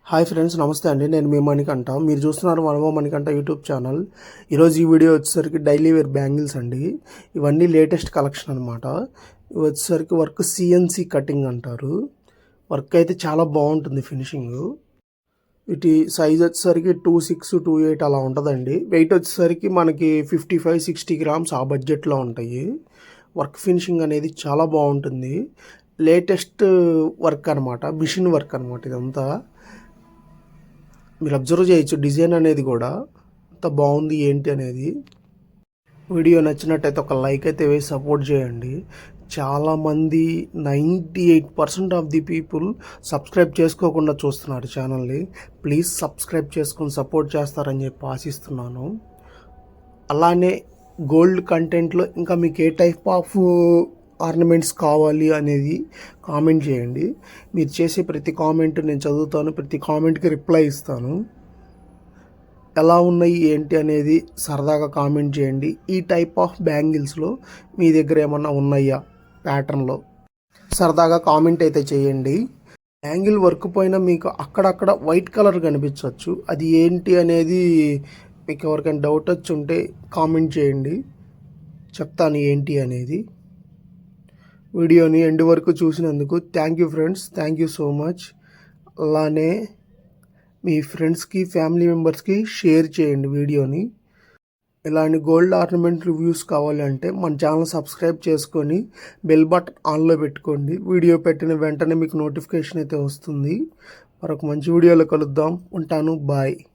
Hi friends, నమస్తే అండి. నేను మీ మణికంఠ. మీరు చూస్తున్నారు మనమో మణికంఠ యూట్యూబ్ ఛానల్. ఈరోజు ఈ వీడియో వచ్చేసరికి డైలీ వేర్ బ్యాంగిల్స్ అండి. ఇవన్నీ లేటెస్ట్ కలెక్షన్ అనమాట. ఇవి వచ్చేసరికి వర్క్ సిఎన్సి కటింగ్ అంటారు. వర్క్ అయితే చాలా బాగుంటుంది ఫినిషింగ్. వీటి సైజ్ వచ్చేసరికి 26, 28 అలా ఉంటుందండి. వెయిట్ వచ్చేసరికి మనకి 55-60 గ్రామ్స్ ఆ బడ్జెట్లో ఉంటాయి. వర్క్ ఫినిషింగ్ అనేది చాలా బాగుంటుంది. లేటెస్ట్ వర్క్ అనమాట, మిషన్ వర్క్ అనమాట ఇదంతా. మీరు అబ్జర్వ్ చేయొచ్చు డిజైన్ అనేది కూడా ఎంత బాగుంది ఏంటి అనేది. వీడియో నచ్చినట్టయితే ఒక లైక్ అయితే వేసి సపోర్ట్ చేయండి. చాలామంది 98% ఆఫ్ ది పీపుల్ సబ్స్క్రైబ్ చేసుకోకుండా చూస్తున్నారు ఛానల్ని. ప్లీజ్ సబ్స్క్రైబ్ చేసుకొని సపోర్ట్ చేస్తారని చెప్పి ఆశిస్తున్నాను. అలానే గోల్డ్ కంటెంట్లో ఇంకా మీకు ఏ టైప్ ఆఫ్ ఆర్నమెంట్స్ కావాలి అనేది కామెంట్ చేయండి. మీరు చేసే ప్రతి కామెంట్ నేను చదువుతాను, ప్రతి కామెంట్కి రిప్లై ఇస్తాను. ఎలా ఉన్నాయి ఏంటి అనేది సరదాగా కామెంట్ చేయండి. ఈ టైప్ ఆఫ్ బ్యాంగిల్స్లో మీ దగ్గర ఏమన్నా ఉన్నాయా ప్యాటర్న్లో, సరదాగా కామెంట్ అయితే చేయండి. బ్యాంగిల్ వర్క్ పైన మీకు అక్కడక్కడ వైట్ కలర్ కనిపించవచ్చు. అది ఏంటి అనేది మీకు ఎవరికైనా డౌట్ వచ్చి ఉంటే కామెంట్ చేయండి, చెప్తాను ఏంటి అనేది. వీడియోని ఎండ్ వరకు చూసినందుకు thank you friends, thank you so much. అలానే మీ ఫ్రెండ్స్కి, ఫ్యామిలీ మెంబర్స్కి షేర్ చేయండి వీడియోని. ఇలాంటి గోల్డ్ ఆర్నమెంట్ రివ్యూస్ కావాలంటే మన ఛానల్ సబ్స్క్రైబ్ చేసుకొని బెల్ బటన్ ఆన్లో పెట్టుకోండి. వీడియో పెట్టిన వెంటనే మీకు నోటిఫికేషన్ అయితే వస్తుంది. మరొక మంచి వీడియోలో కలుద్దాం. ఉంటాను, బాయ్.